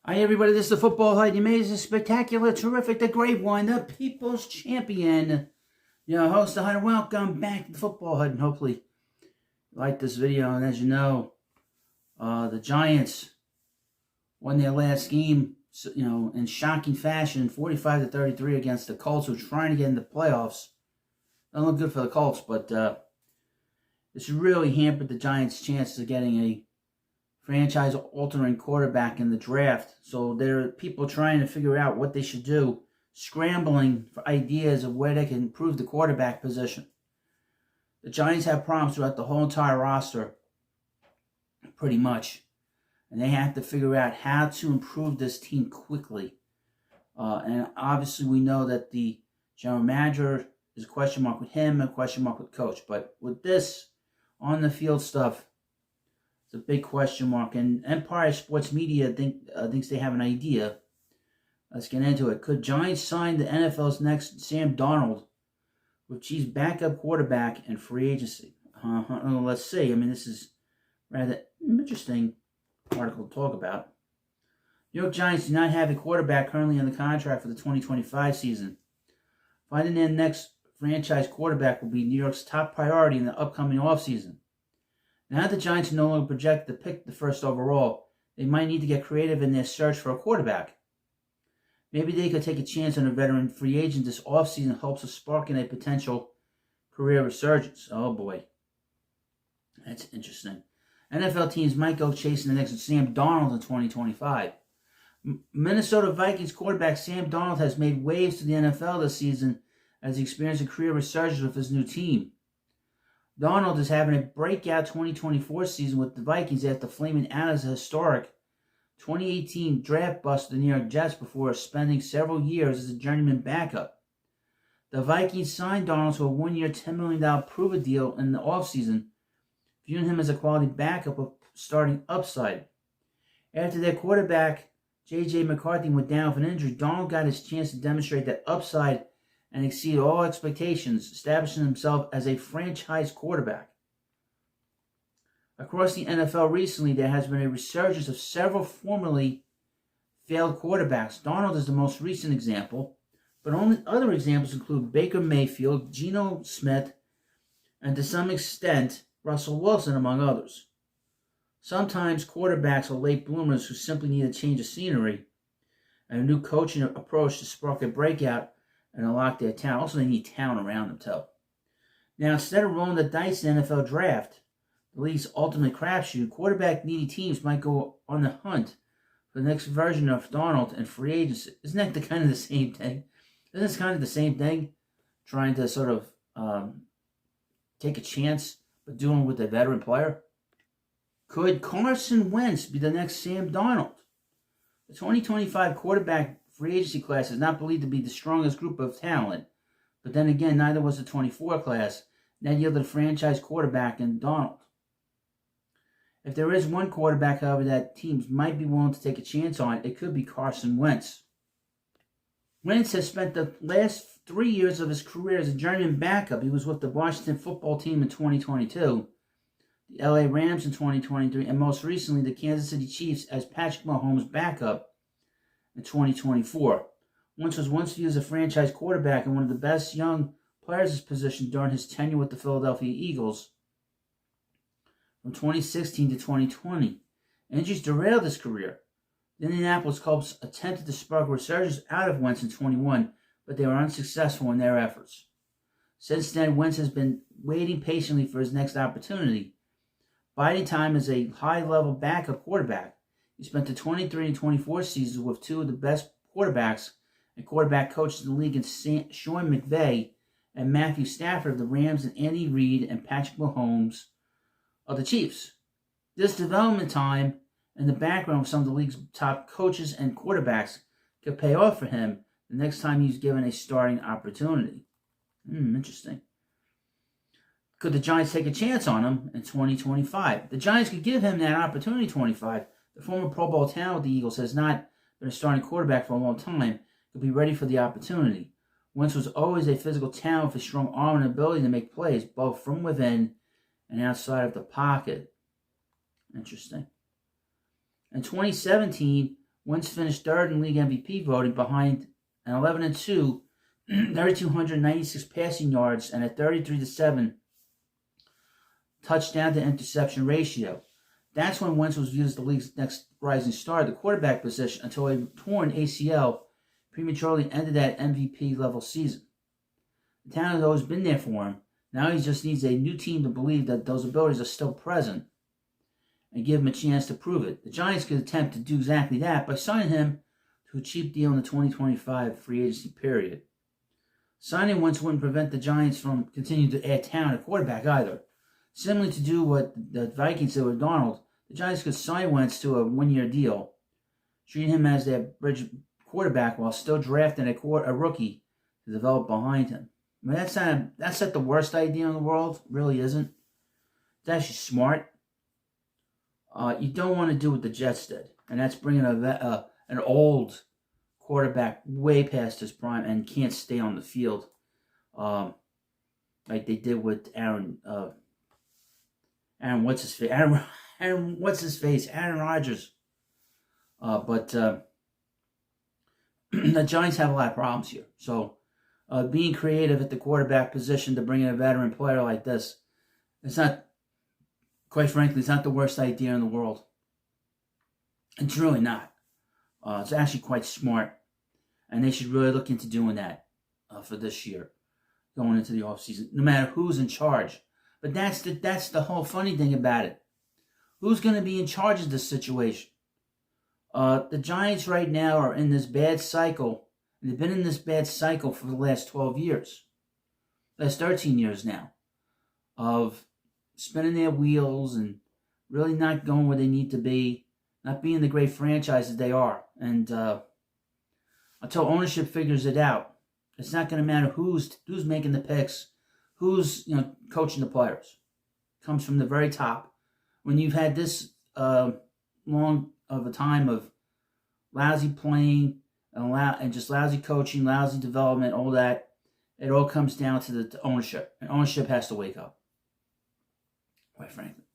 Hi everybody, this is the Football Hut. You made this spectacular, terrific, the great one, the People's Champion. Your host, the Hut. Welcome back to the Football Hut, and hopefully you like this video. And as you know, the Giants won their last game, in shocking fashion, 45-33 against the Colts, who are trying to get into the playoffs. Doesn't look good for the Colts, but this really hampered the Giants' chances of getting a franchise-altering quarterback in the draft. So there are people trying to figure out what they should do, scrambling for ideas of where they can improve the quarterback position. The Giants have problems throughout the whole entire roster, pretty much. And they have to figure out how to improve this team quickly. And obviously we know that the general manager is a question mark with him, a question mark with coach. But with this on-the-field stuff, it's a big question mark, and Empire Sports Media thinks they have an idea. Let's get into it. Could Giants sign the NFL's next Sam Darnold with Chiefs' backup quarterback and free agency? Let's see. This is rather interesting article to talk about. New York Giants do not have a quarterback currently on the contract for the 2025 season. Finding their next franchise quarterback will be New York's top priority in the upcoming offseason. Now that the Giants are no longer projected to pick the first overall, they might need to get creative in their search for a quarterback. Maybe they could take a chance on a veteran free agent this offseason in hopes of sparking a potential career resurgence. Oh boy. That's interesting. NFL teams might go chasing the next Sam Darnold in 2025. Minnesota Vikings quarterback Sam Darnold has made waves to the NFL this season as he experienced a career resurgence with his new team. Darnold is having a breakout 2024 season with the Vikings after flaming out as a historic 2018 draft bust of the New York Jets before spending several years as a journeyman backup. The Vikings signed Darnold to a one-year, $10 million prove-it deal in the offseason, viewing him as a quality backup with starting upside. After their quarterback, J.J. McCarthy, went down with an injury, Darnold got his chance to demonstrate that upside and exceed all expectations, establishing himself as a franchise quarterback. Across the NFL recently, there has been a resurgence of several formerly failed quarterbacks. Darnold is the most recent example, but only other examples include Baker Mayfield, Geno Smith, and to some extent, Russell Wilson, among others. Sometimes quarterbacks are late bloomers who simply need a change of scenery and a new coaching approach to spark a breakout and unlock their talent. Also, they need talent around them, too. Now, instead of rolling the dice in the NFL draft, the league's ultimate crapshoot, quarterback-needy teams might go on the hunt for the next version of Darnold and free agency. Isn't that kind of the same thing? Isn't this kind of the same thing? Trying to sort of take a chance, but doing it with a veteran player? Could Carson Wentz be the next Sam Darnold? The 2025 quarterback free agency class is not believed to be the strongest group of talent, but then again, neither was the 24 class. That yielded a franchise quarterback in Darnold. If there is one quarterback, however, that teams might be willing to take a chance on, it could be Carson Wentz. Wentz has spent the last 3 years of his career as a journeyman backup. He was with the Washington football team in 2022, the LA Rams in 2023, and most recently the Kansas City Chiefs as Patrick Mahomes' backup in 2024. Wentz was once viewed as a franchise quarterback and one of the best young players at his position during his tenure with the Philadelphia Eagles from 2016 to 2020. Injuries derailed his career. The Indianapolis Colts attempted to spark a resurgence out of Wentz in 21, but they were unsuccessful in their efforts. Since then, Wentz has been waiting patiently for his next opportunity, biding time as a high-level backup quarterback. He spent the 23 and 24 seasons with two of the best quarterbacks and quarterback coaches in the league in Sean McVay and Matthew Stafford of the Rams and Andy Reid and Patrick Mahomes of the Chiefs. This development time and the background of some of the league's top coaches and quarterbacks could pay off for him the next time he's given a starting opportunity. Interesting. Could the Giants take a chance on him in 2025? The Giants could give him that opportunity in 2025. The former Pro Bowl talent with the Eagles has not been a starting quarterback for a long time, could be ready for the opportunity. Wentz was always a physical talent with a strong arm and ability to make plays, both from within and outside of the pocket. Interesting. In 2017, Wentz finished third in league MVP voting behind an 11-2, 3,296 passing yards, and a 33-7 touchdown to interception ratio. That's when Wentz was viewed as the league's next rising star at the quarterback position until a torn ACL prematurely ended that MVP level season. The talent has always been there for him. Now he just needs a new team to believe that those abilities are still present and give him a chance to prove it. The Giants could attempt to do exactly that by signing him to a cheap deal in the 2025 free agency period. Signing Wentz wouldn't prevent the Giants from continuing to add talent at quarterback either. Similarly to do what the Vikings did with Darnold, the Giants could sign Wentz to a one-year deal, treating him as their bridge quarterback while still drafting a rookie to develop behind him. I mean, that's not the worst idea in the world. It really isn't. It's actually smart. You don't want to do what the Jets did, and that's bringing an old quarterback way past his prime and can't stay on the field, like they did with Aaron Rodgers. But the Giants have a lot of problems here. So being creative at the quarterback position to bring in a veteran player like this, quite frankly, it's not the worst idea in the world. It's really not. It's actually quite smart. And they should really look into doing that for this year, going into the offseason, no matter who's in charge. But that's the whole funny thing about it. Who's going to be in charge of this situation? The Giants right now are in this bad cycle. And they've been in this bad cycle for the last 12 years. Last 13 years now. Of spinning their wheels and really not going where they need to be. Not being the great franchise that they are. And until ownership figures it out, it's not going to matter who's making the picks, who's coaching the players. It comes from the very top. When you've had this long of a time of lousy playing and just lousy coaching, lousy development, all that, it all comes down to the ownership. And ownership has to wake up, quite frankly.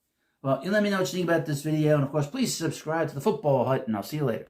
Well, you let me know what you think about this video. And, of course, please subscribe to the Football Hut, and I'll see you later.